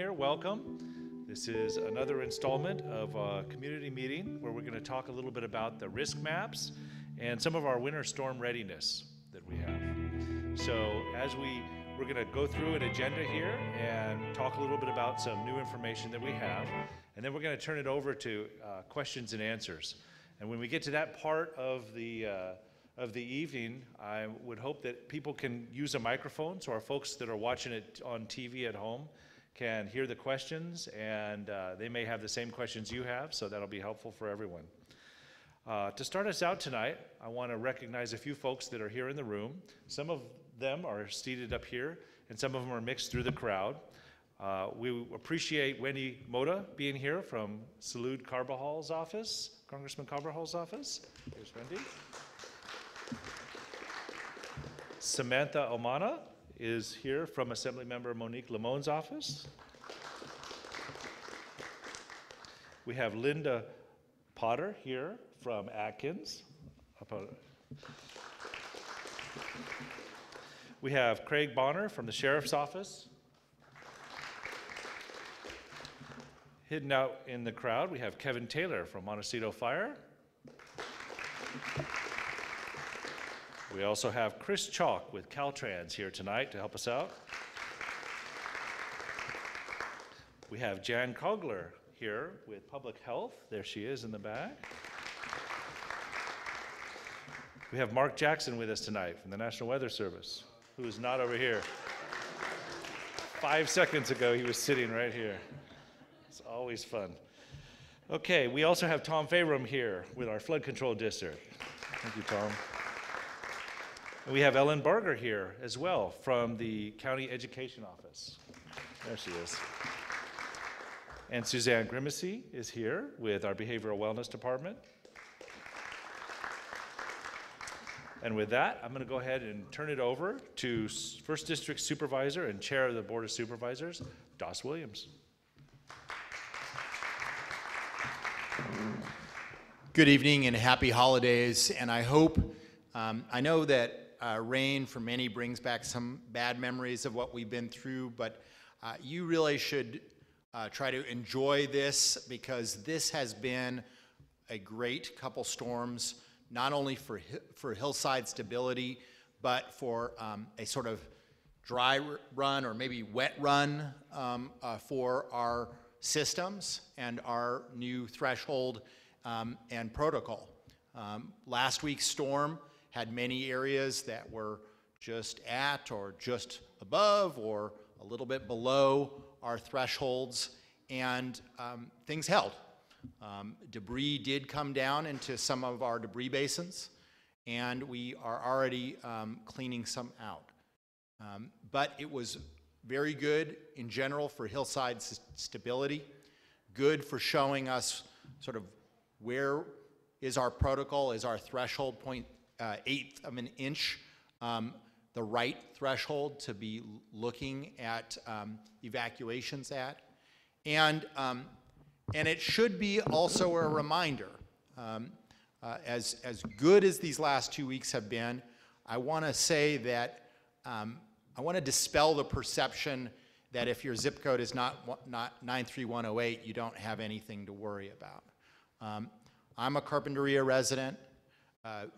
here, welcome. This is another installment of a community meeting where we're going to talk a little bit about the risk maps and some of our winter storm readiness that we have. So as we're going to go through an agenda here and talk a little bit about some new information that we have, and then we're going to turn it over to questions and answers. And when we get to that part of the evening, I would hope that people can use a microphone so our folks that are watching it on TV at home can hear the questions, and they may have the same questions you have, so that'll be helpful for everyone. To start us out tonight, I want to recognize a few folks that are here in the room. Some of them are seated up here, and some of them are mixed through the crowd. We appreciate Wendy Mota being here from Salud Carvajal's office, Congressman Carvajal's office. Here's Wendy. Samantha Omana is here from Assemblymember Monique Lamone's office. We have Linda Potter here from Atkins. We have Craig Bonner from the Sheriff's Office. Hidden out in the crowd, we have Kevin Taylor from Montecito Fire. We also have Chris Chalk with Caltrans here tonight to help us out. We have Jan Kogler here with Public Health. There she is in the back. We have Mark Jackson with us tonight from the National Weather Service, who is not over here. 5 seconds ago, he was sitting right here. It's always fun. Okay, we also have Tom Fayram here with our flood control district. Thank you, Tom. And we have Ellen Barger here as well from the County Education Office. There she is. And Suzanne Grimacy is here with our Behavioral Wellness Department. And with that, I'm going to go ahead and turn it over to First District Supervisor and Chair of the Board of Supervisors, Das Williams. Good evening and happy holidays. And I hope, I know that rain for many brings back some bad memories of what we've been through, but you really should try to enjoy this, because this has been a great couple storms, not only for hillside stability, but for a sort of dry run or maybe wet run for our systems and our new threshold and protocol. Last week's storm had many areas that were just at or just above or a little bit below our thresholds, and things held. Debris did come down into some of our debris basins, and we are already cleaning some out. But it was very good in general for hillside stability, good for showing us sort of where is our protocol, is our threshold 0.1 of an inch the right threshold to be looking at evacuations at. And it should be also a reminder, as good as these last 2 weeks have been, I want to say that I want to dispel the perception that if your zip code is not 93108, you don't have anything to worry about. I'm a Carpinteria resident.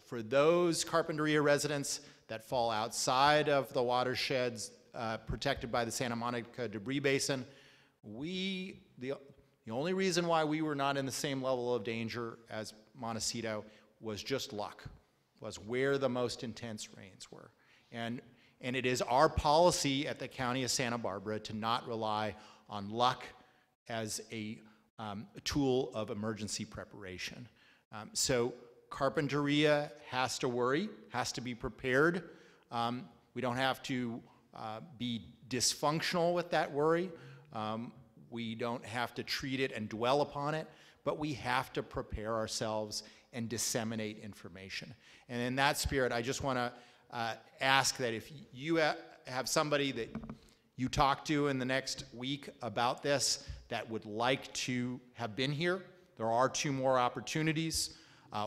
For those Carpinteria residents that fall outside of the watersheds protected by the Santa Monica debris basin, the only reason why we were not in the same level of danger as Montecito was just luck, was where the most intense rains were. And it is our policy at the County of Santa Barbara to not rely on luck as a tool of emergency preparation. So Carpinteria has to worry, has to be prepared. We don't have to be dysfunctional with that worry. We don't have to treat it and dwell upon it, but we have to prepare ourselves and disseminate information. And in that spirit, I just want to ask that if you have somebody that you talk to in the next week about this that would like to have been here, there are 2 more opportunities.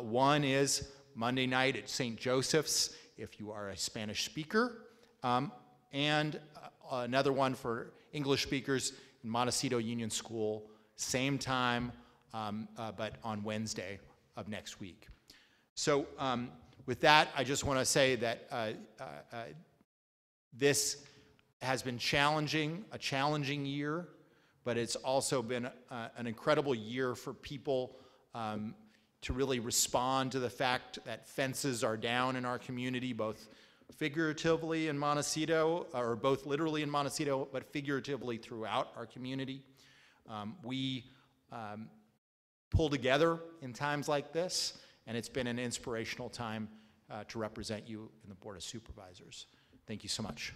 One is Monday night at St. Joseph's if you are a Spanish speaker, and another one for English speakers in Montecito Union School, same time, but on Wednesday of next week. So with that, I just want to say that this has been a challenging year, but it's also been an incredible year for people to really respond to the fact that fences are down in our community, both figuratively in Montecito, or both literally in Montecito, but figuratively throughout our community. We pull together in times like this, and it's been an inspirational time to represent you in the Board of Supervisors. Thank you so much.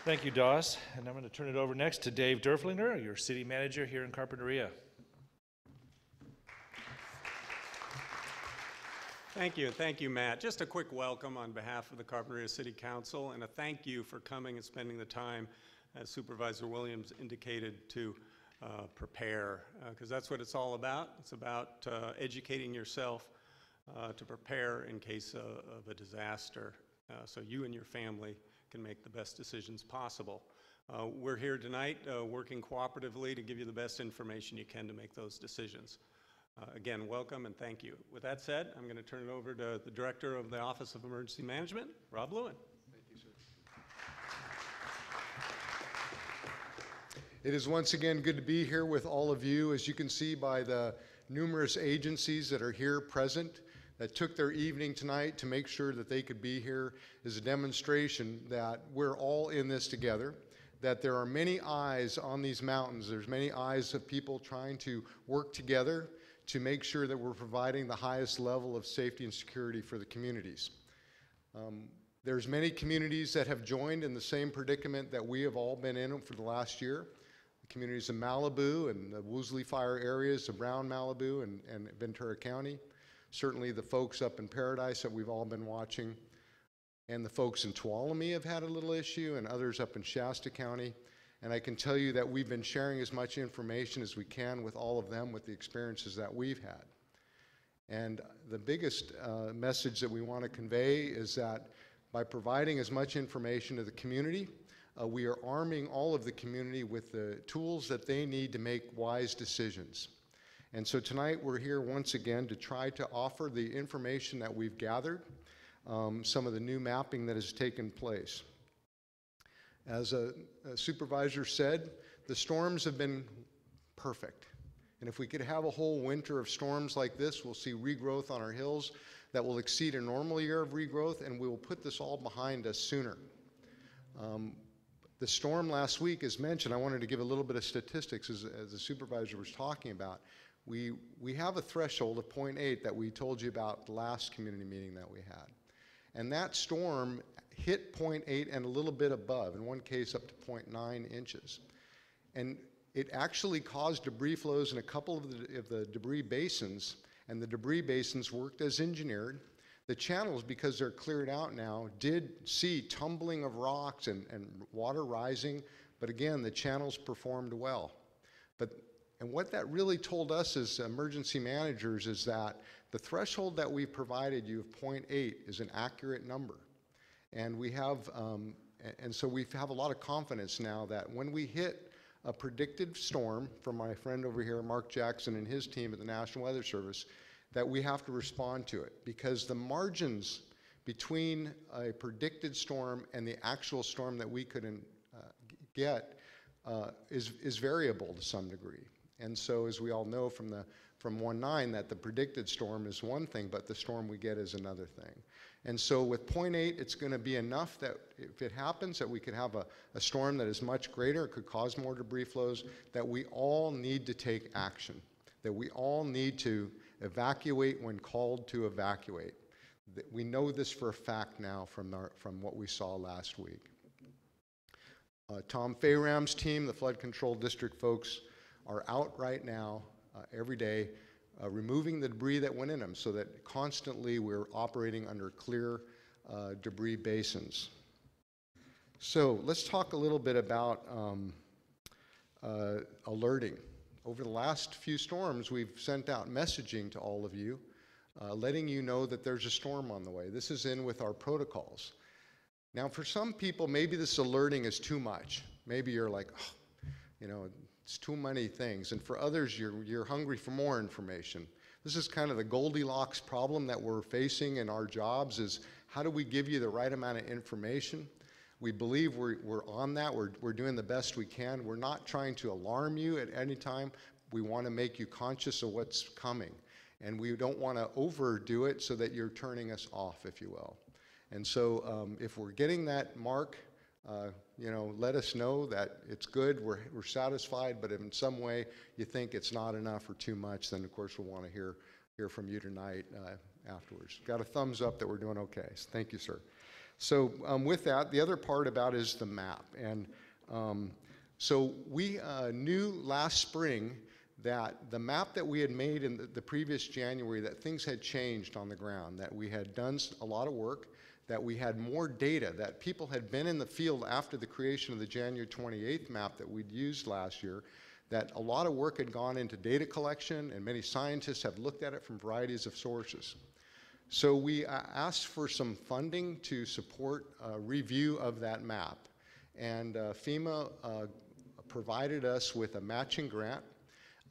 Thank you, Das. And I'm going to turn it over next to Dave Derflinger, your city manager here in Carpinteria. Thank you, Matt. Just a quick welcome on behalf of the Carpinteria City Council, and a thank you for coming and spending the time, as Supervisor Williams indicated, to prepare, because that's what it's all about. It's about educating yourself to prepare in case of a disaster, so you and your family can make the best decisions possible. We're here tonight working cooperatively to give you the best information you can to make those decisions. Again, welcome and thank you. With that said, I'm going to turn it over to the Director of the Office of Emergency Management, Rob Lewin. Thank you, sir. It is once again good to be here with all of you. As you can see by the numerous agencies that are here present, that took their evening tonight to make sure that they could be here, is a demonstration that we're all in this together, that there are many eyes on these mountains. There's many eyes of people trying to work together to make sure that we're providing the highest level of safety and security for the communities. There's many communities that have joined in the same predicament that we have all been in for the last year. The communities of Malibu and the Woolsey Fire areas of Brown, Malibu, and Ventura County. Certainly the folks up in Paradise that we've all been watching, and the folks in Tuolumne have had a little issue, and others up in Shasta County. And I can tell you that we've been sharing as much information as we can with all of them with the experiences that we've had. And the biggest message that we want to convey is that by providing as much information to the community, we are arming all of the community with the tools that they need to make wise decisions. And so tonight we're here once again to try to offer the information that we've gathered, some of the new mapping that has taken place. As a supervisor said, the storms have been perfect. And if we could have a whole winter of storms like this, we'll see regrowth on our hills that will exceed a normal year of regrowth, and we will put this all behind us sooner. The storm last week, as mentioned, I wanted to give a little bit of statistics as the supervisor was talking about. We have a threshold of 0.8 that we told you about the last community meeting that we had. And that storm hit 0.8 and a little bit above, in one case up to 0.9 inches. And it actually caused debris flows in a couple of the debris basins, and the debris basins worked as engineered. The channels, because they're cleared out now, did see tumbling of rocks and water rising, but again, the channels performed well. And what that really told us as emergency managers is that the threshold that we provided you of 0.8 is an accurate number. And we have, and so we have a lot of confidence now that when we hit a predicted storm, from my friend over here, Mark Jackson and his team at the National Weather Service, that we have to respond to it, because the margins between a predicted storm and the actual storm that we could get is variable to some degree. And so, as we all know from 1.9, that the predicted storm is one thing, but the storm we get is another thing. And so with 0.8, it's going to be enough that if it happens, that we could have a storm that is much greater, it could cause more debris flows, that we all need to take action, that we all need to evacuate when called to evacuate. We know this for a fact now from what we saw last week. Tom Fayram's team, the flood control district folks, are out right now every day removing the debris that went in them, so that constantly we're operating under clear debris basins. So let's talk a little bit about alerting. Over the last few storms, we've sent out messaging to all of you, letting you know that there's a storm on the way. This is in with our protocols. Now, for some people, maybe this alerting is too much. Maybe you're like, oh, you know, it's too many things. And for others, you're hungry for more information. This is kind of the Goldilocks problem that we're facing in our jobs, is how do we give you the right amount of information? We believe we're on that. We're doing the best we can. We're not trying to alarm you at any time. We want to make you conscious of what's coming. And we don't want to overdo it so that you're turning us off, if you will. And so if we're getting that mark, you know, let us know that it's good, we're satisfied, but if in some way you think it's not enough or too much, then of course we'll want to hear from you tonight afterwards. Got a thumbs up that we're doing okay. So thank you, sir. So with that, the other part about is the map. And so we knew last spring that the map that we had made in the previous January, that things had changed on the ground, that we had done a lot of work, that we had more data, that people had been in the field after the creation of the January 28th map that we'd used last year, that a lot of work had gone into data collection, and many scientists have looked at it from varieties of sources. So we asked for some funding to support a review of that map. And FEMA provided us with a matching grant.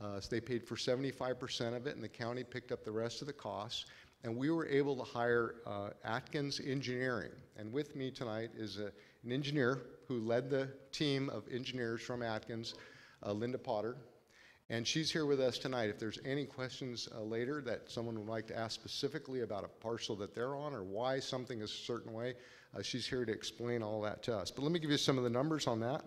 So they paid for 75% of it, and the county picked up the rest of the costs. And we were able to hire Atkins Engineering. And with me tonight is an engineer who led the team of engineers from Atkins, Linda Potter. And she's here with us tonight. If there's any questions later that someone would like to ask specifically about a parcel that they're on or why something is a certain way, she's here to explain all that to us. But let me give you some of the numbers on that.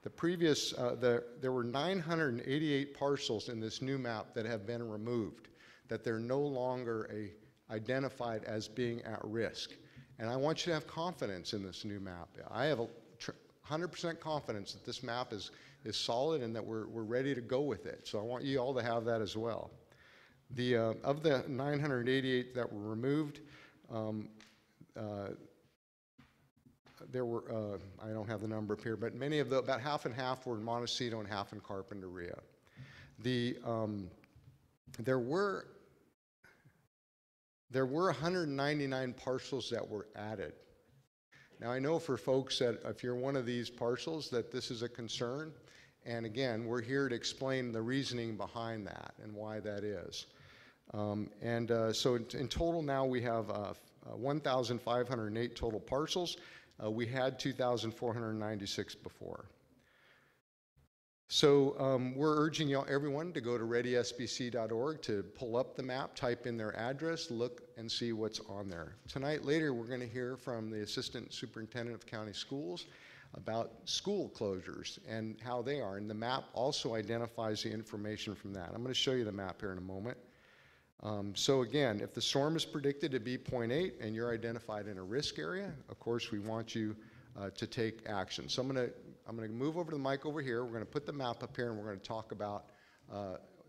The previous, there were 988 parcels in this new map that have been removed, that they're no longer identified as being at risk. And I want you to have confidence in this new map. I have 100% confidence that this map is solid and that we're ready to go with it. So I want you all to have that as well. Of the 988 that were removed, there were, I don't have the number up here, but many of about half and half were in Montecito and half in Carpinteria. There were 199 parcels that were added. Now I know for folks that if you're one of these parcels that this is a concern, and again, we're here to explain the reasoning behind that and why that is. So in total now we have 1,508 total parcels. We had 2,496 before. So we're urging everyone to go to readysbc.org to pull up the map, type in their address, look and see what's on there. Tonight, later, we're going to hear from the Assistant Superintendent of County Schools about school closures and how they are. And the map also identifies the information from that. I'm going to show you the map here in a moment. So again, if the storm is predicted to be 0.8 and you're identified in a risk area, of course, we want you to take action. So I'm going to move over to the mic over here. We're going to put the map up here, and we're going to talk about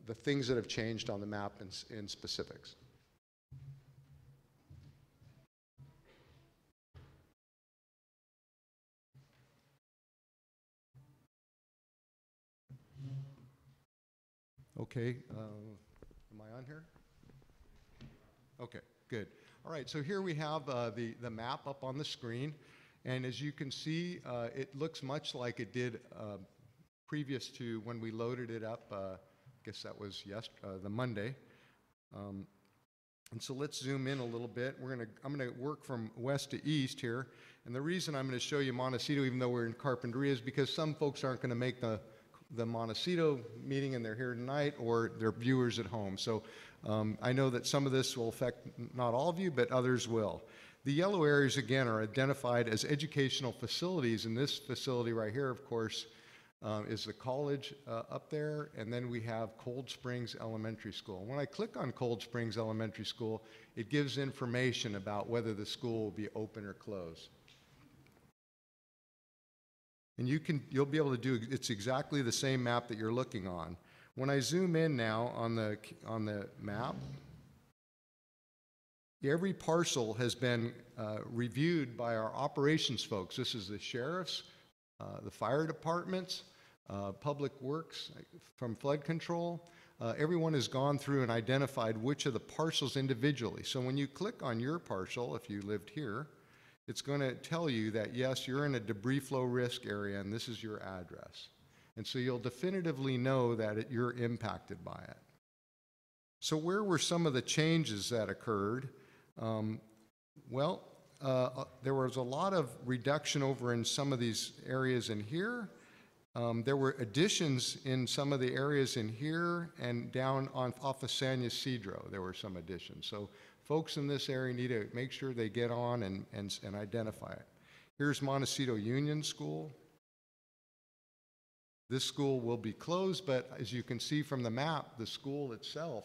the things that have changed on the map in specifics. Okay, am I on here? Okay, good. All right, so here we have the map up on the screen. And as you can see, it looks much like it did previous to when we loaded it up. I guess that was the Monday. And so let's zoom in a little bit. I'm going to work from west to east here. And the reason I'm going to show you Montecito, even though we're in Carpinteria, is because some folks aren't going to make the Montecito meeting and they're here tonight, or they're viewers at home. So I know that some of this will affect not all of you, but others will. The yellow areas, again, are identified as educational facilities, and this facility right here, of course, is the college up there, and then we have Cold Springs Elementary School. When I click on Cold Springs Elementary School, it gives information about whether the school will be open or closed. And you'll be able to do, it's exactly the same map that you're looking on. When I zoom in now on the map, every parcel has been reviewed by our operations folks. This is the sheriffs, the fire departments, public works from flood control. Everyone has gone through and identified which of the parcels individually. So when you click on your parcel, if you lived here, it's going to tell you that, yes, you're in a debris flow risk area and this is your address. And so you'll definitively know that you're impacted by it. So where were some of the changes that occurred? There was a lot of reduction over in some of these areas in here. There were additions in some of the areas in here, and down off of San Ysidro, there were some additions. So folks in this area need to make sure they get on and identify it. Here's Montecito Union School. This school will be closed, but as you can see from the map, the school itself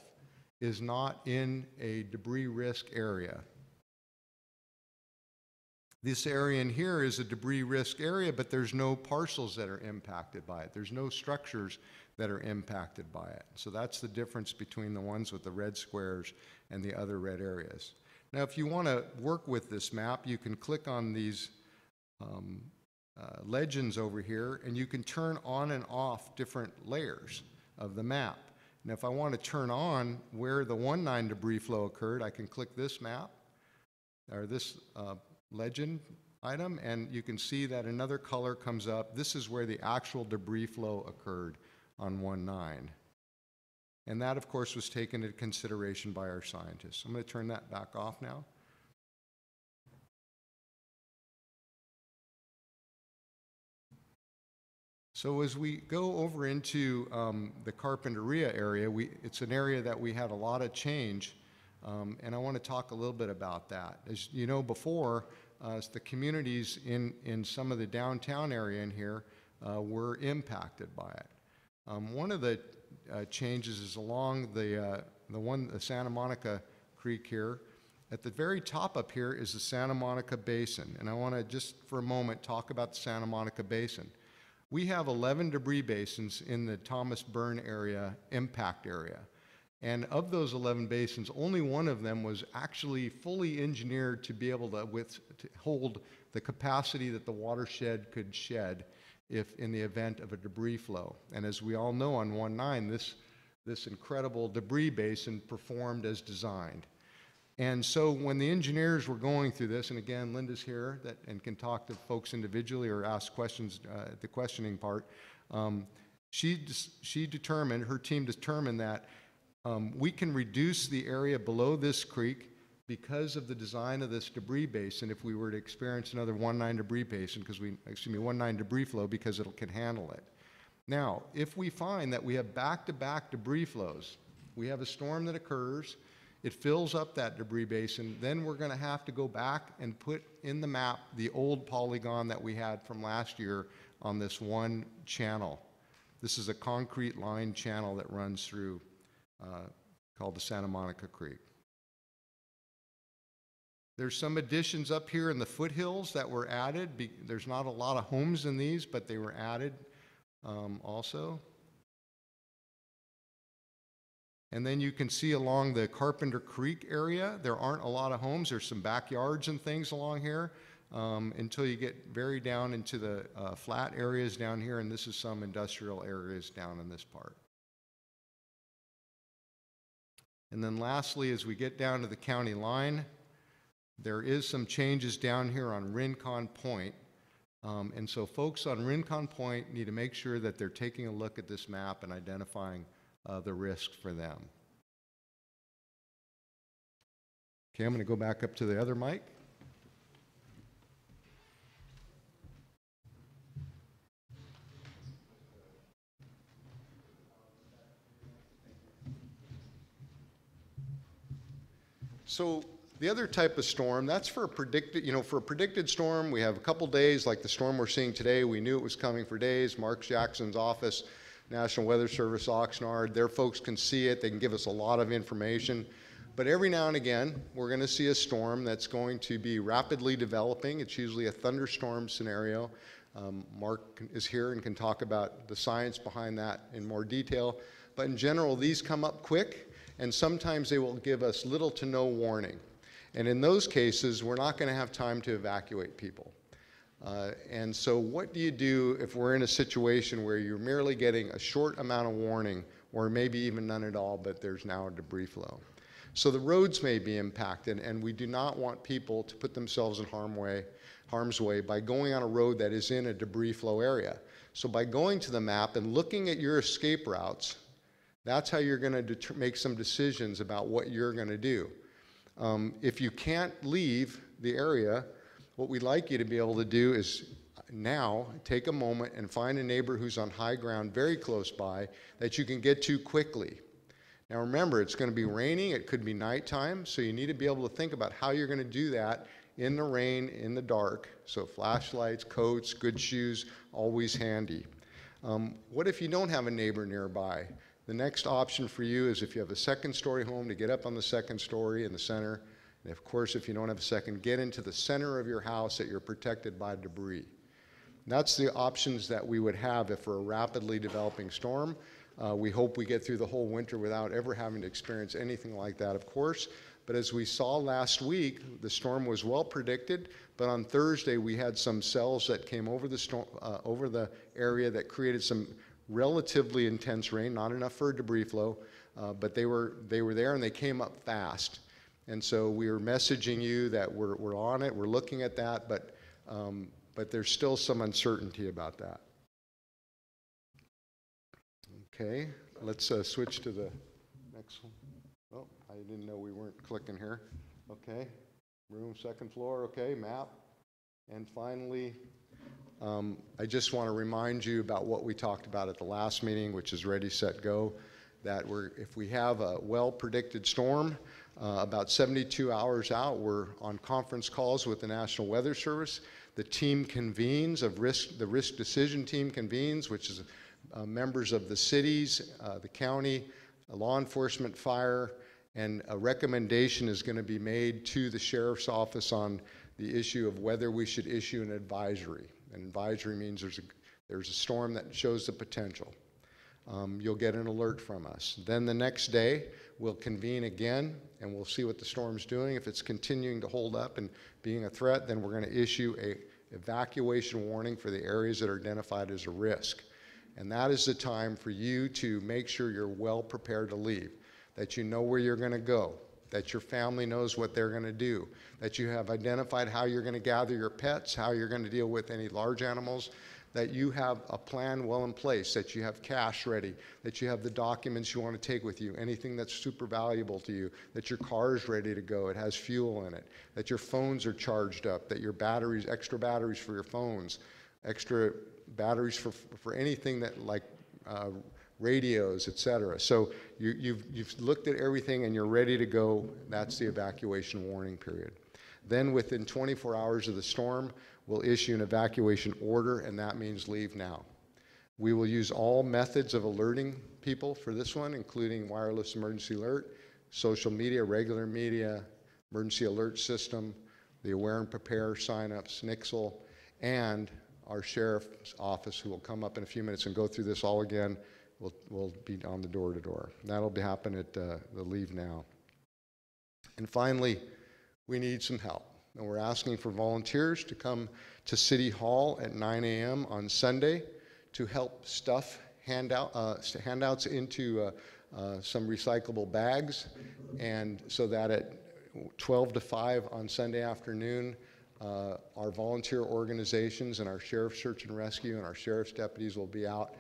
is not in a debris risk area. This area in here is a debris risk area, but there's no parcels that are impacted by it. There's no structures that are impacted by it. So that's the difference between the ones with the red squares and the other red areas. Now, if you want to work with this map, you can click on these legends over here, and you can turn on and off different layers of the map. And if I want to turn on where the 1-9 debris flow occurred, I can click this map, or this legend item, and you can see that another color comes up. This is where the actual debris flow occurred on 1-9. And that, of course, was taken into consideration by our scientists. I'm going to turn that back off now. So as we go over into the Carpinteria area, it's an area that we had a lot of change, and I want to talk a little bit about that. As you know, before, the communities in some of the downtown area in here were impacted by it. One of the changes is along the Santa Monica Creek here. At the very top up here is the Santa Monica Basin, and I want to just for a moment talk about the Santa Monica Basin. We have 11 debris basins in the Thomas Burn area, impact area. And of those 11 basins, only one of them was actually fully engineered to be able to hold the capacity that the watershed could shed if in the event of a debris flow. And as we all know on 1-9, this incredible debris basin performed as designed. And so when the engineers were going through this, and again, Linda's here and can talk to folks individually or ask questions at the questioning part, her team determined that we can reduce the area below this creek because of the design of this debris basin if we were to experience another 1-9 debris basin, 1-9 debris flow, because it can handle it. Now, if we find that we have back-to-back debris flows, we have a storm that occurs, it fills up that debris basin, then we're going to have to go back and put in the map the old polygon that we had from last year on this one channel. This is a concrete line channel that runs through called the Santa Monica Creek. There's some additions up here in the foothills that were added. There's not a lot of homes in these, but they were added also. And then you can see along the Carpenter Creek area, there aren't a lot of homes. There's some backyards and things along here until you get very down into the flat areas down here, and this is some industrial areas down in this part. And then lastly, as we get down to the county line, there is some changes down here on Rincon Point. And so folks on Rincon Point need to make sure that they're taking a look at this map and identifying the risk for them. Okay, I'm going to go back up to the other mic. So the other type of storm, that's for a predicted, for a predicted storm, we have a couple days, like the storm we're seeing today. We knew it was coming for days. Mark Jackson's office, National Weather Service, Oxnard, their folks can see it. They can give us a lot of information. But every now and again, we're going to see a storm that's going to be rapidly developing. It's usually a thunderstorm scenario. Mark is here and can talk about the science behind that in more detail. But in general, these come up quick, and sometimes they will give us little to no warning. And in those cases, we're not going to have time to evacuate people. And so what do you do if we're in a situation where you're merely getting a short amount of warning, or maybe even none at all, but there's now a debris flow? So the roads may be impacted, and we do not want people to put themselves in harm's way by going on a road that is in a debris flow area. So by going to the map and looking at your escape routes, that's how you're going to make some decisions about what you're going to do. If you can't leave the area, what we'd like you to be able to do is now take a moment and find a neighbor who's on high ground very close by that you can get to quickly. Now remember, it's going to be raining, it could be nighttime, so you need to be able to think about how you're going to do that in the rain, in the dark. So flashlights, coats, good shoes, always handy. What if you don't have a neighbor nearby? The next option for you is if you have a second-story home, to get up on the second story in the center. And of course, if you don't have a second, get into the center of your house that you're protected by debris. That's the options that we would have if we're a rapidly developing storm. We hope we get through the whole winter without ever having to experience anything like that, of course. But as we saw last week, the storm was well predicted, but on Thursday we had some cells that came over the storm, over the area that created some relatively intense rain, not enough for a debris flow, but they were there and they came up fast. And so we are messaging you that we're on it, we're looking at that, but there's still some uncertainty about that. Okay, let's switch to the next one. Oh, I didn't know we weren't clicking here. Okay, room, second floor, okay, map. And finally, I just want to remind you about what we talked about at the last meeting, which is ready, set, go, that if we have a well-predicted storm, about 72 hours out, we're on conference calls with the National Weather Service. The team convenes, the risk decision team convenes, which is members of the cities, the county, law enforcement, fire, and a recommendation is going to be made to the sheriff's office on the issue of whether we should issue an advisory. An advisory means there's a storm that shows the potential. You'll get an alert from us. Then the next day, we'll convene again, and we'll see what the storm's doing. If it's continuing to hold up and being a threat, then we're going to issue an evacuation warning for the areas that are identified as a risk. And that is the time for you to make sure you're well prepared to leave, that you know where you're going to go, that your family knows what they're going to do, that you have identified how you're going to gather your pets, how you're going to deal with any large animals, that you have a plan well in place, that you have cash ready, that you have the documents you want to take with you, anything that's super valuable to you, that your car is ready to go, it has fuel in it, that your phones are charged up, that your batteries, extra batteries for your phones, extra batteries for anything that like radios, etc. So you've looked at everything and you're ready to go. That's the evacuation warning period. Then within 24 hours of the storm, we'll issue an evacuation order, and that means leave now. We will use all methods of alerting people for this one, including wireless emergency alert, social media, regular media, emergency alert system, the Aware and Prepare signups, Nixle, and our sheriff's office, who will come up in a few minutes and go through this all again, will be on the door-to-door. That'll happen at the leave now. And finally, we need some help. And we're asking for volunteers to come to City Hall at 9 a.m. on Sunday to help stuff handouts into some recyclable bags, and so that at 12 to 5 on Sunday afternoon, our volunteer organizations and our Sheriff's Search and Rescue and our Sheriff's deputies will be out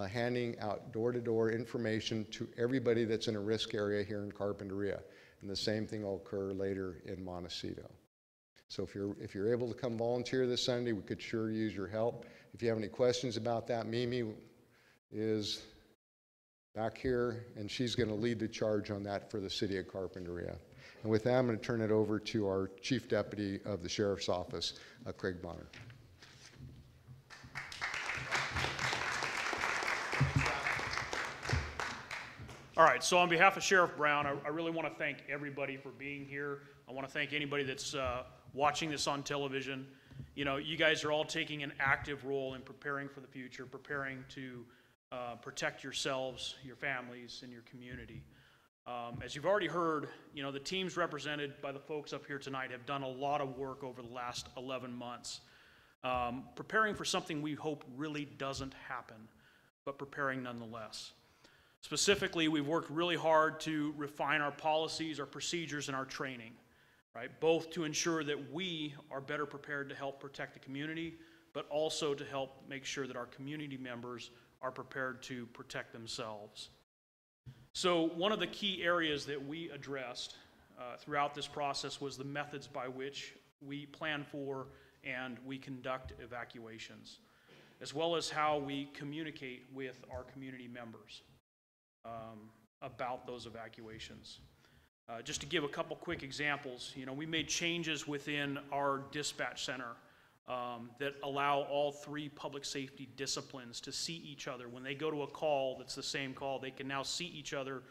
handing out door-to-door information to everybody that's in a risk area here in Carpinteria. And the same thing will occur later in Montecito. So if you're able to come volunteer this Sunday, we could sure use your help. If you have any questions about that, Mimi is back here, and she's going to lead the charge on that for the city of Carpinteria. And with that, I'm going to turn it over to our Chief Deputy of the Sheriff's Office, Craig Bonner. All right, so on behalf of Sheriff Brown, I really want to thank everybody for being here. I want to thank anybody that's watching this on television. You know, you guys are all taking an active role in preparing for the future, preparing to protect yourselves, your families, and your community. As you've already heard, you know, the teams represented by the folks up here tonight have done a lot of work over the last 11 months, preparing for something we hope really doesn't happen, but preparing nonetheless. Specifically, we've worked really hard to refine our policies, our procedures, and our training, right? Both to ensure that we are better prepared to help protect the community, but also to help make sure that our community members are prepared to protect themselves. So one of the key areas that we addressed throughout this process was the methods by which we plan for and we conduct evacuations, as well as how we communicate with our community members about those evacuations. Just to give a couple quick examples, we made changes within our dispatch center that allow all 3 public safety disciplines to see each other. When they go to a call that's the same call, they can now see each other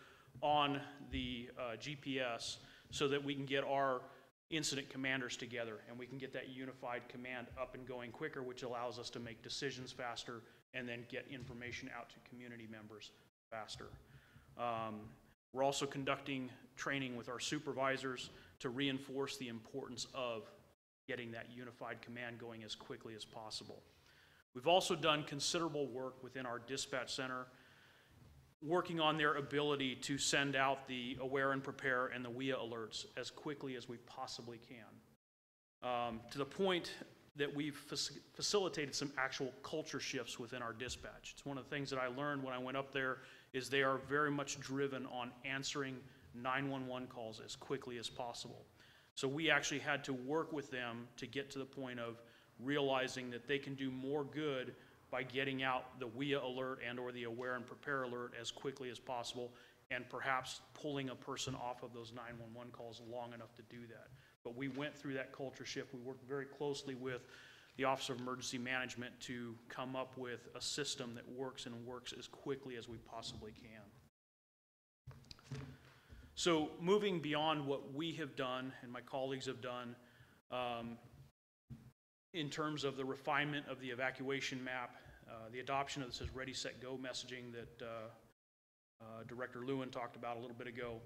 on the GPS so that we can get our incident commanders together and we can get that unified command up and going quicker, which allows us to make decisions faster and then get information out to community members faster. We're also conducting training with our supervisors to reinforce the importance of getting that unified command going as quickly as possible. We've also done considerable work within our dispatch center, working on their ability to send out the Aware and Prepare and the WIA alerts as quickly as we possibly can, to the point that we've facilitated some actual culture shifts within our dispatch. It's one of the things that I learned when I went up there is they are very much driven on answering 911 calls as quickly as possible. So we actually had to work with them to get to the point of realizing that they can do more good by getting out the WIA alert and or the Aware and Prepare alert as quickly as possible, and perhaps pulling a person off of those 911 calls long enough to do that. But we went through that culture shift. We worked very closely with the Office of Emergency Management to come up with a system that works and works as quickly as we possibly can. So moving beyond what we have done and my colleagues have done in terms of the refinement of the evacuation map, the adoption of this Ready, Set, Go messaging that Director Lewin talked about a little bit ago,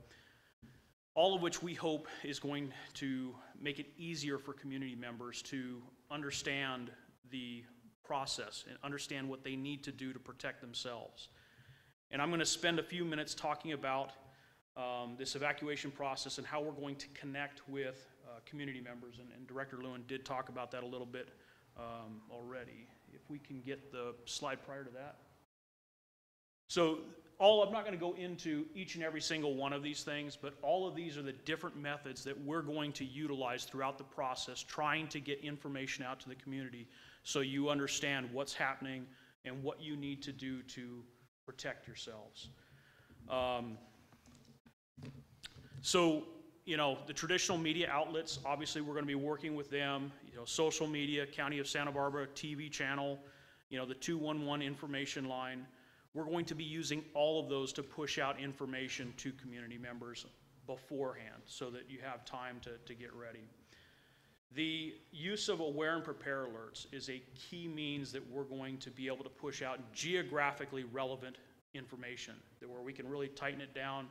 all of which we hope is going to make it easier for community members to understand the process and understand what they need to do to protect themselves. And I'm going to spend a few minutes talking about this evacuation process and how we're going to connect with community members, and Director Lewin did talk about that a little bit already. If we can get the slide prior to that. So I'm not going to go into each and every single one of these things, but all of these are the different methods that we're going to utilize throughout the process, trying to get information out to the community so you understand what's happening and what you need to do to protect yourselves. So, the traditional media outlets, obviously we're going to be working with them, social media, County of Santa Barbara, TV channel, the 211 information line. We're going to be using all of those to push out information to community members beforehand so that you have time to get ready. The use of Aware and Prepare alerts is a key means that we're going to be able to push out geographically relevant information, where we can really tighten it down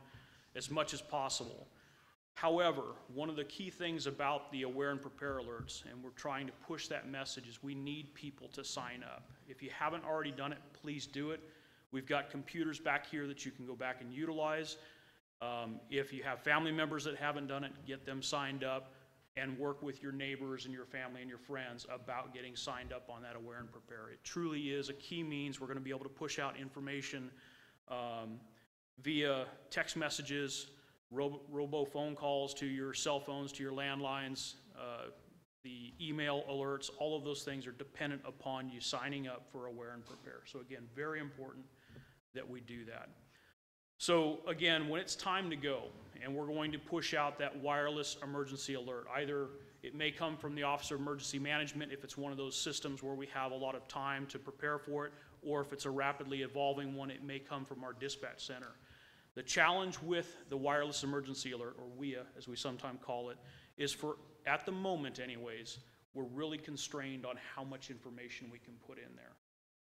as much as possible. However, one of the key things about the Aware and Prepare alerts, and we're trying to push that message, is we need people to sign up. If you haven't already done it, please do it. We've got computers back here that you can go back and utilize. If you have family members that haven't done it, get them signed up and work with your neighbors and your family and your friends about getting signed up on that Aware and Prepare. It truly is a key means. We're going to be able to push out information via text messages, robo phone calls to your cell phones, to your landlines, the email alerts. All of those things are dependent upon you signing up for Aware and Prepare. So again, very important that we do that. So again, when it's time to go and we're going to push out that wireless emergency alert, either it may come from the Office of Emergency Management if it's one of those systems where we have a lot of time to prepare for it, or if it's a rapidly evolving one, it may come from our dispatch center. The challenge with the wireless emergency alert, or WIA as we sometimes call it, is at the moment anyways, we're really constrained on how much information we can put in there.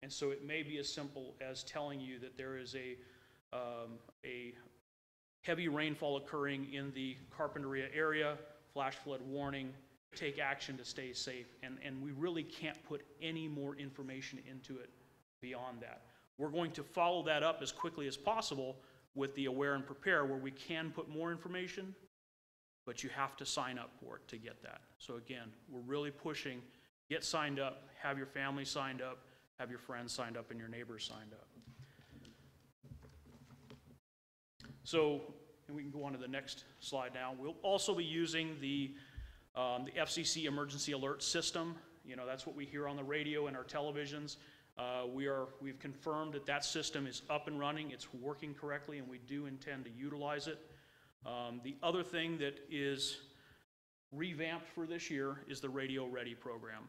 And so it may be as simple as telling you that there is a heavy rainfall occurring in the Carpinteria area, flash flood warning, take action to stay safe. And we really can't put any more information into it beyond that. We're going to follow that up as quickly as possible with the Aware and Prepare, where we can put more information, but you have to sign up for it to get that. So again, we're really pushing, get signed up, have your family signed up, have your friends signed up, and your neighbors signed up. So, and we can go on to the next slide now. We'll also be using the FCC emergency alert system. You know, that's what we hear on the radio and our televisions. We've confirmed that that system is up and running, it's working correctly, and we do intend to utilize it. The other thing that is revamped for this year is the Radio Ready program.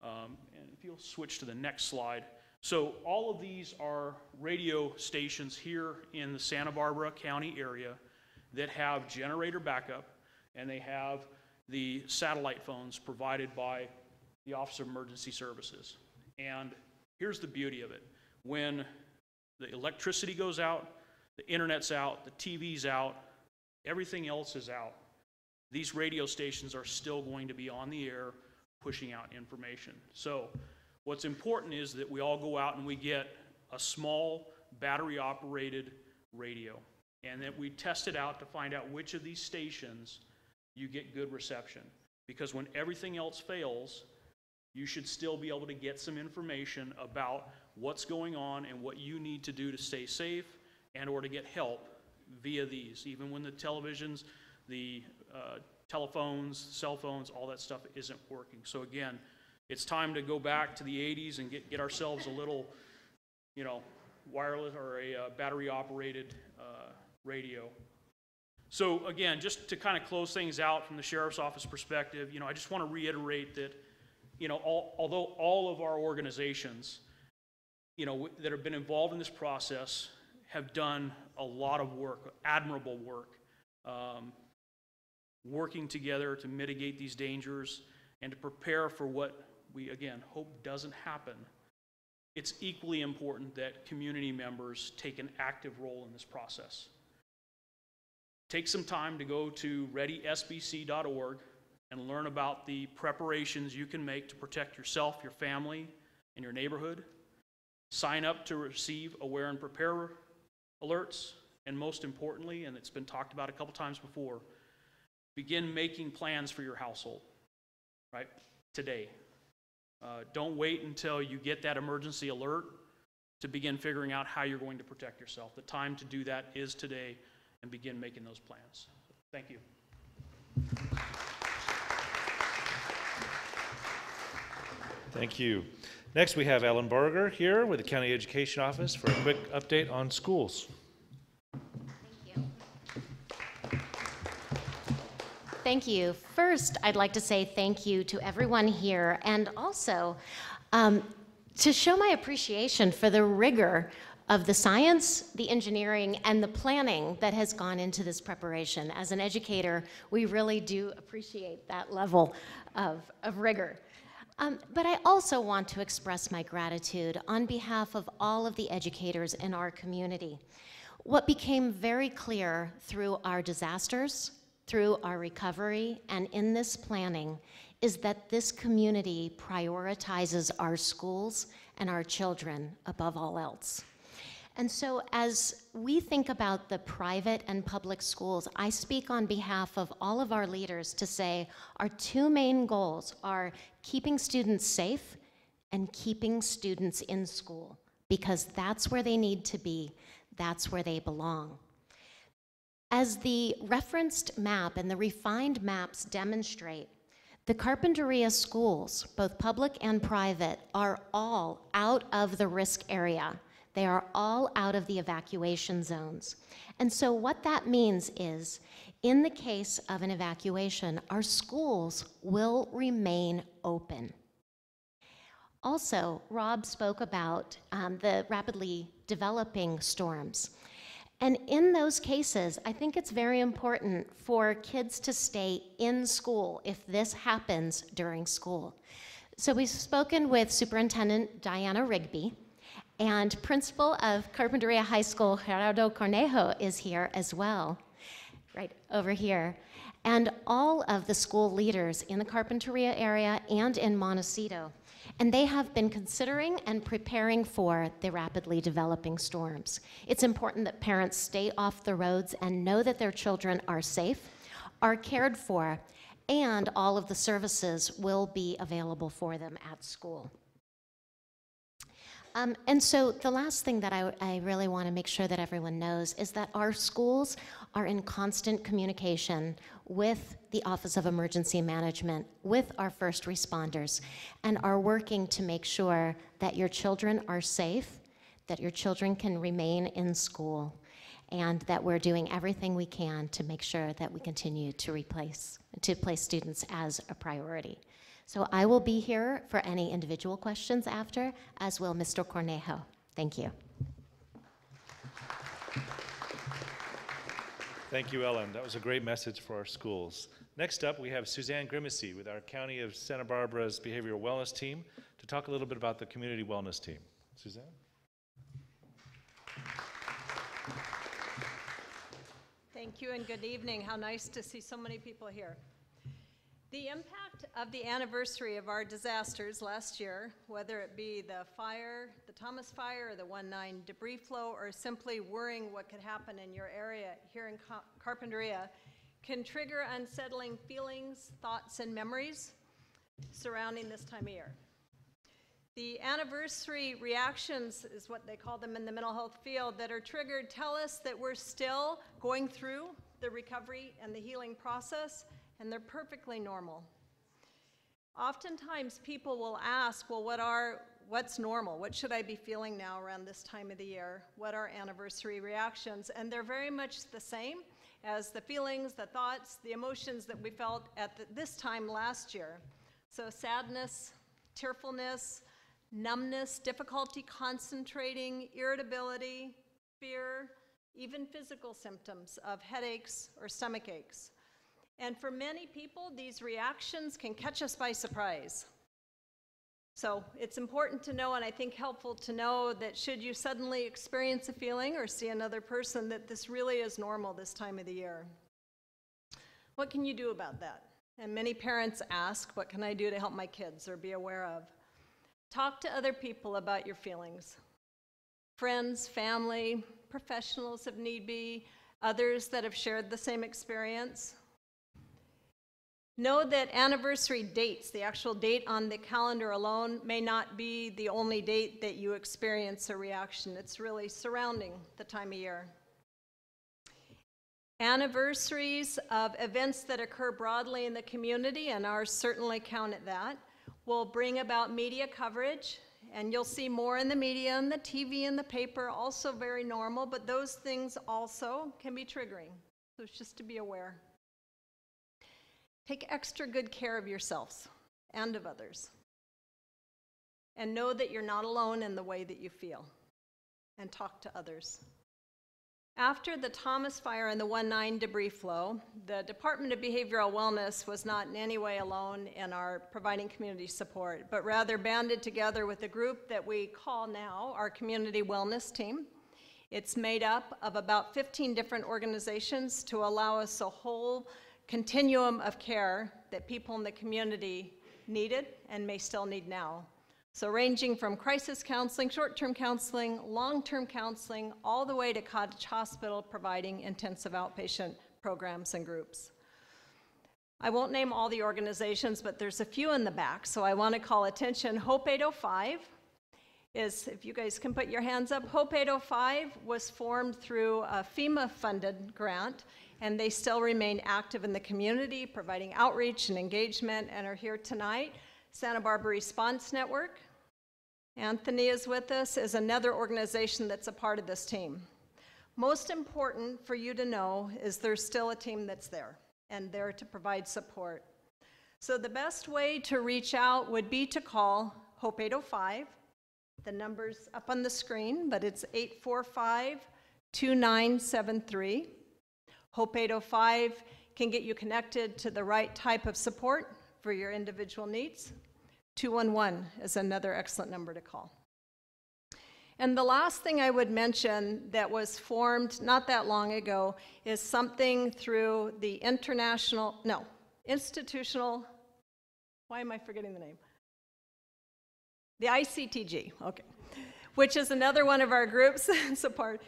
And if you'll switch to the next slide. So all of these are radio stations here in the Santa Barbara County area that have generator backup, and they have the satellite phones provided by the Office of Emergency Services. And here's the beauty of it. When the electricity goes out, the internet's out, the TV's out, everything else is out, these radio stations are still going to be on the air pushing out information. So what's important is that we all go out and we get a small battery-operated radio, and that we test it out to find out which of these stations you get good reception. Because when everything else fails, you should still be able to get some information about what's going on and what you need to do to stay safe and or to get help via these. Even when the televisions, the telephones, cell phones, all that stuff isn't working. So again, it's time to go back to the 80s and get ourselves a little, you know, wireless or a battery-operated radio. So again, just to kind of close things out from the Sheriff's Office perspective, you know, I just want to reiterate that, you know, although all of our organizations, you know, that have been involved in this process have done a lot of work, admirable work, working together to mitigate these dangers and to prepare for what we, again, hope doesn't happen, it's equally important that community members take an active role in this process. Take some time to go to readysbc.org and learn about the preparations you can make to protect yourself, your family, and your neighborhood. Sign up to receive Aware and Prepare alerts, and most importantly, and it's been talked about a couple times before, begin making plans for your household, right, today. Don't wait until you get that emergency alert to begin figuring out how you're going to protect yourself. The time to do that is today, and begin making those plans. Thank you. Thank you. Next, we have Ellen Berger here with the County Education Office for a quick update on schools. Thank you. Thank you. First, I'd like to say thank you to everyone here, and also to show my appreciation for the rigor of the science, the engineering, and the planning that has gone into this preparation. As an educator, we really do appreciate that level of rigor. But I also want to express my gratitude on behalf of all of the educators in our community. What became very clear through our disasters, through our recovery, and in this planning is that this community prioritizes our schools and our children above all else. And so as we think about the private and public schools, I speak on behalf of all of our leaders to say our two main goals are keeping students safe and keeping students in school, because that's where they need to be, that's where they belong. As the referenced map and the refined maps demonstrate, the Carpinteria schools, both public and private, are all out of the risk area. They are all out of the evacuation zones. And so what that means is, in the case of an evacuation, our schools will remain open. Also, Rob spoke about the rapidly developing storms. And in those cases, I think it's very important for kids to stay in school if this happens during school. So we've spoken with Superintendent Diana Rigby, and principal of Carpinteria High School, Gerardo Cornejo, is here as well, right over here. And all of the school leaders in the Carpinteria area and in Montecito. and they have been considering and preparing for the rapidly developing storms. It's important that parents stay off the roads and know that their children are safe, are cared for, and all of the services will be available for them at school. And so the last thing that I really want to make sure that everyone knows is that our schools are in constant communication with the Office of Emergency Management, with our first responders, and are working to make sure that your children are safe, that your children can remain in school, and that we're doing everything we can to make sure that we continue to place students as a priority. So I will be here for any individual questions after, as will Mr. Cornejo. Thank you. Thank you, Ellen. That was a great message for our schools. Next up, we have Suzanne Grimacy with our County of Santa Barbara's Behavioral Wellness Team to talk a little bit about the Community Wellness Team. Suzanne? Thank you and good evening. How nice to see so many people here. The impact of the anniversary of our disasters last year, whether it be the fire, the Thomas Fire, or the 1/9 debris flow, or simply worrying what could happen in your area here in Carpinteria, can trigger unsettling feelings, thoughts, and memories surrounding this time of year. The anniversary reactions is what they call them in the mental health field that are triggered tell us that we're still going through the recovery and the healing process, and they're perfectly normal. Oftentimes people will ask, well, what's normal? What should I be feeling now around this time of the year? What are anniversary reactions? And they're very much the same as the feelings, the thoughts, the emotions that we felt at this time last year. So sadness, tearfulness, numbness, difficulty concentrating, irritability, fear, even physical symptoms of headaches or stomach aches. And for many people, these reactions can catch us by surprise. So it's important to know, and I think helpful to know, that should you suddenly experience a feeling or see another person, that this really is normal this time of the year. What can you do about that? And many parents ask, what can I do to help my kids or be aware of? Talk to other people about your feelings. Friends, family, professionals if need be, others that have shared the same experience. Know that anniversary dates, the actual date on the calendar alone, may not be the only date that you experience a reaction. It's really surrounding the time of year. Anniversaries of events that occur broadly in the community, and ours certainly count at that, will bring about media coverage, and you'll see more in the media and the TV and the paper, also very normal, but those things also can be triggering. So it's just to be aware. Take extra good care of yourselves and of others. And know that you're not alone in the way that you feel. And talk to others. After the Thomas Fire and the 1/9 debris flow, the Department of Behavioral Wellness was not in any way alone in our providing community support, but rather banded together with a group that we call now our Community Wellness Team. It's made up of about 15 different organizations to allow us a whole continuum of care that people in the community needed and may still need now. So ranging from crisis counseling, short-term counseling, long-term counseling, all the way to Cottage Hospital providing intensive outpatient programs and groups. I won't name all the organizations, but there's a few in the back, so I want to call attention. Hope 805 is, if you guys can put your hands up, Hope 805 was formed through a FEMA-funded grant, and they still remain active in the community, providing outreach and engagement, and are here tonight. Santa Barbara Response Network. Anthony is with us, is another organization that's a part of this team. Most important for you to know is there's still a team that's there, and there to provide support. So the best way to reach out would be to call Hope 805. The number's up on the screen, but it's 845-2973. Hope 805 can get you connected to the right type of support for your individual needs. 211 is another excellent number to call. And the last thing I would mention that was formed not that long ago is something through the institutional, why am I forgetting the name? The ICTG, okay, which is another one of our groups. It's a part,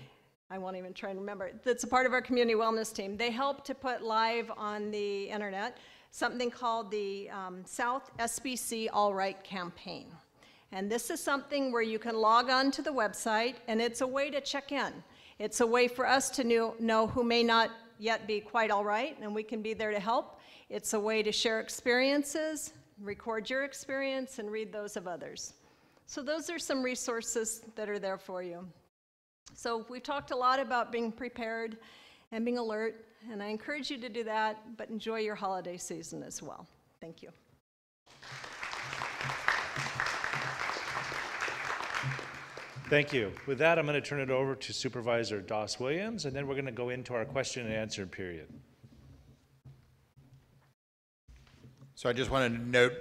I won't even try and remember. That's a part of our community wellness team. They help to put live on the internet something called the South SBC All Right campaign. And this is something where you can log on to the website, and it's a way to check in. It's a way for us to know who may not yet be quite all right, and we can be there to help. It's a way to share experiences, record your experience, and read those of others. So those are some resources that are there for you. So we've talked a lot about being prepared and being alert, and I encourage you to do that, but enjoy your holiday season as well. Thank you. Thank you. With that, I'm going to turn it over to Supervisor Das Williams, and then we're going to go into our question and answer period. So I just wanted to note,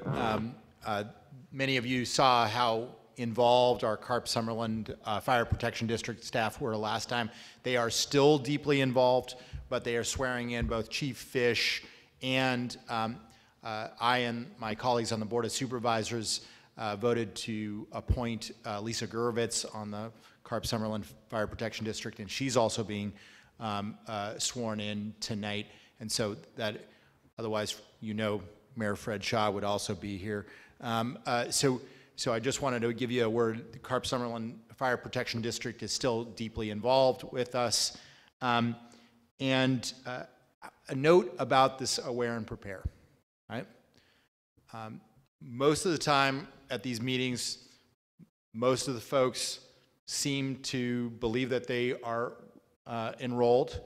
many of you saw how involved our Summerlin Fire Protection District staff were last time. They are still deeply involved, but they are swearing in both Chief Fish and I and my colleagues on the Board of Supervisors voted to appoint Lisa Gurvitz on the Summerlin Fire Protection District, and she's also being sworn in tonight. And so that, otherwise, Mayor Fred Shaw would also be here. So I just wanted to give you a word. The Summerlin Fire Protection District is still deeply involved with us. And a note about this aware and prepare, right? Most of the time at these meetings, most of the folks seem to believe that they are enrolled.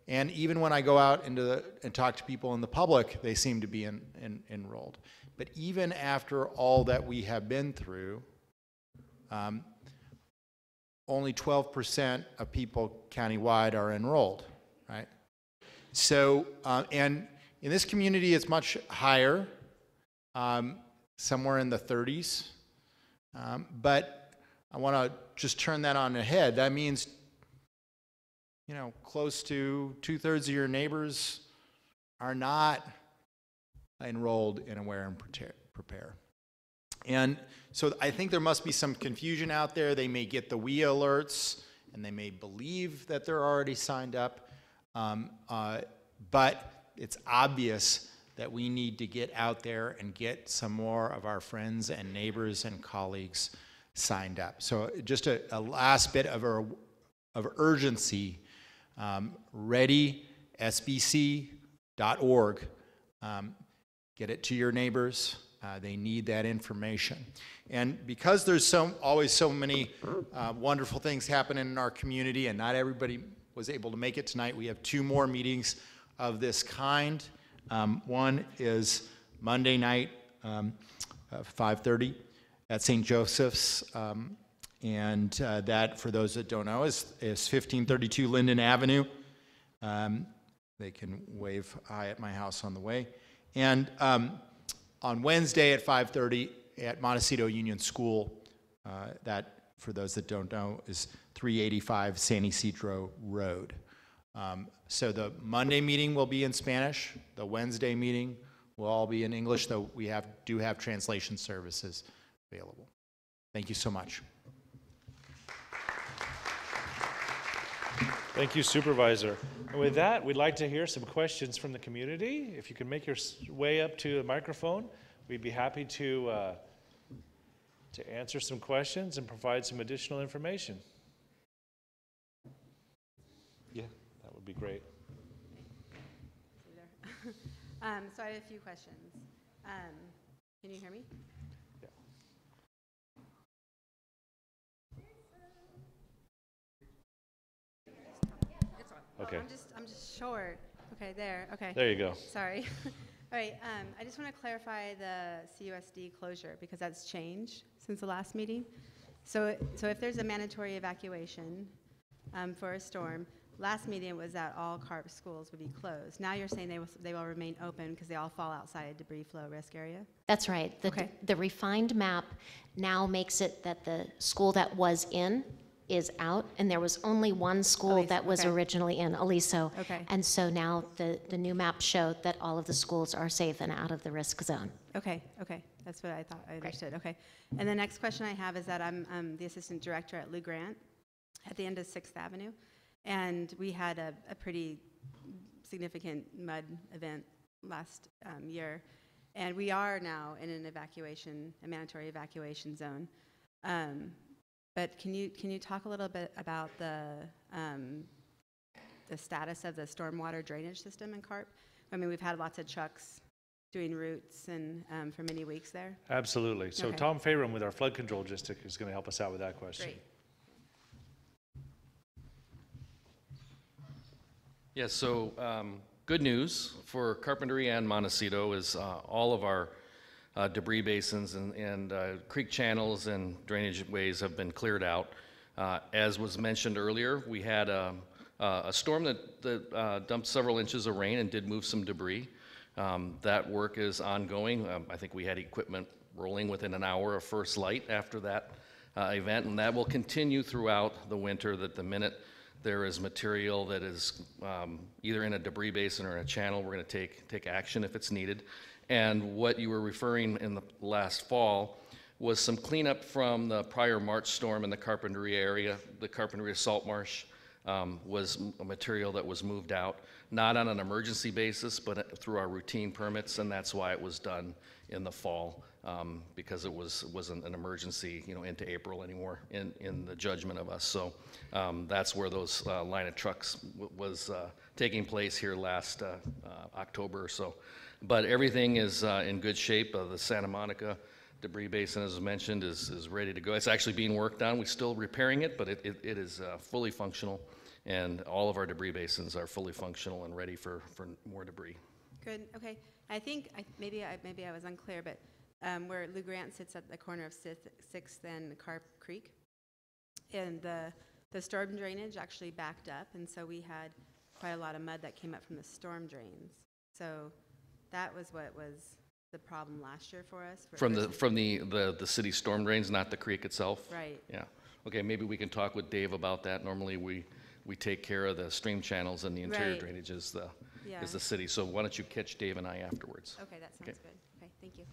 And even when I go out and talk to people in the public, they seem to be enrolled. But even after all that we have been through, only 12% of people countywide are enrolled, right? So, and in this community, it's much higher, somewhere in the 30s. But I want to just turn that on its head. That means, close to 2/3 of your neighbors are not enrolled in Aware and Prepare. And so I think there must be some confusion out there. They may get the WIA alerts, and they may believe that they're already signed up, but it's obvious that we need to get out there and get some more of our friends and neighbors and colleagues signed up. So just a last bit of urgency, readysbc.org. Get it to your neighbors. They need that information. And because there's always so many wonderful things happening in our community, and not everybody was able to make it tonight, we have 2 more meetings of this kind. One is Monday night, 5:30 at St. Joseph's. And that, for those that don't know, is 1532 Linden Avenue. They can wave hi at my house on the way. And on Wednesday at 5:30 at Montecito Union School, that, for those that don't know, is 385 San Isidro Road. So the Monday meeting will be in Spanish. The Wednesday meeting will all be in English, though we do have translation services available. Thank you so much. Thank you, Supervisor. And with that, we'd like to hear some questions from the community. If you can make your way up to the microphone, we'd be happy to answer some questions and provide some additional information. Yeah, that would be great. So I have a few questions. Can you hear me? Yeah. Okay. I'm just short. Okay, there. Okay. There you go. Sorry. All right. I just want to clarify the CUSD closure because that's changed since the last meeting. So if there's a mandatory evacuation for a storm, last meeting it was that all CARP schools would be closed. Now you're saying they will remain open because they all fall outside a debris flow risk area? That's right. The refined map now makes it that the school that was in is out, and there was only one school Aliso, that was okay. originally in, Aliso. Okay. And so now the new map showed that all of the schools are safe and out of the risk zone. Okay, okay, that's what I thought, I understood, okay. And the next question I have is that I'm the assistant director at Lou Grant at the end of 6th Avenue, and we had a pretty significant mud event last year, and we are now in an a mandatory evacuation zone. But can you talk a little bit about the status of the stormwater drainage system in Carp? I mean, we've had lots of trucks doing routes and for many weeks there. Absolutely. So Okay. Tom Farum with our flood control district is going to help us out with that question. Great. Yes, so good news for Carpinteria and Montecito is all of our debris basins and creek channels and drainage ways have been cleared out. As was mentioned earlier, we had a storm that dumped several inches of rain and did move some debris. That work is ongoing. I think we had equipment rolling within an hour of first light after that event, and that will continue throughout the winter. That the minute there is material that is either in a debris basin or in a channel, we're going to take action if it's needed. And what you were referring in the last fall was some cleanup from the prior March storm in the Carpinteria area. The Carpinteria salt marsh was a material that was moved out, not on an emergency basis, but through our routine permits, and that's why it was done in the fall, because it wasn't an emergency, into April anymore in the judgment of us. So that's where those line of trucks was taking place here last October or so. But everything is in good shape. The Santa Monica debris basin, as mentioned, is ready to go. It's actually being worked on. We're still repairing it, but it is fully functional, and all of our debris basins are fully functional and ready for more debris. Good, okay. I think, maybe I was unclear, but where Lou Grant sits at the corner of 6th and Carp Creek, and the storm drainage actually backed up, and so we had quite a lot of mud that came up from the storm drains. So that was what was the problem last year for us. From the city storm drains, not the creek itself? Right. Yeah. Okay, maybe we can talk with Dave about that. Normally we take care of the stream channels and the interior Right. drainage is the Yeah. city. So why don't you catch Dave and I afterwards? Okay, that sounds good. Okay, thank you.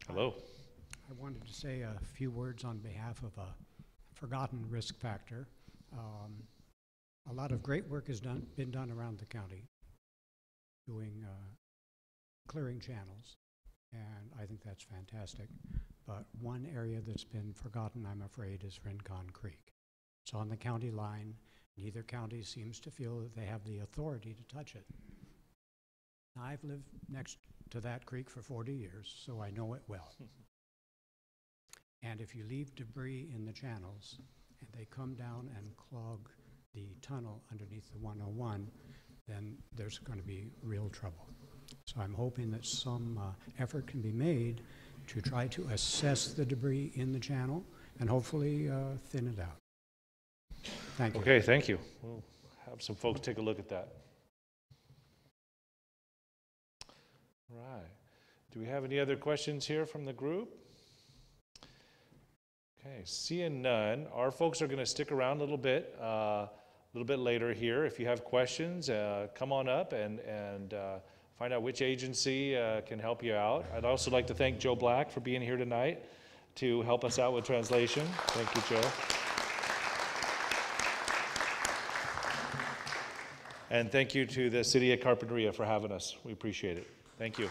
Hello. I wanted to say a few words on behalf of a forgotten risk factor. A lot of great work has been done around the county doing clearing channels, and I think that's fantastic. But one area that's been forgotten, I'm afraid, is Rincon Creek. It's on the county line. Neither county seems to feel that they have the authority to touch it. I've lived next to that creek for 40 years, so I know it well. And if you leave debris in the channels and they come down and clog the tunnel underneath the 101, then there's going to be real trouble. So I'm hoping that some effort can be made to try to assess the debris in the channel and hopefully thin it out. Thank you. Okay, thank you. We'll have some folks take a look at that. Right. Do we have any other questions here from the group? Okay, seeing none, our folks are going to stick around a little bit later here. If you have questions, come on up and find out which agency can help you out. I'd also like to thank Joe Black for being here tonight to help us out with translation. Thank you, Joe. And thank you to the City of Carpinteria for having us. We appreciate it. Thank you.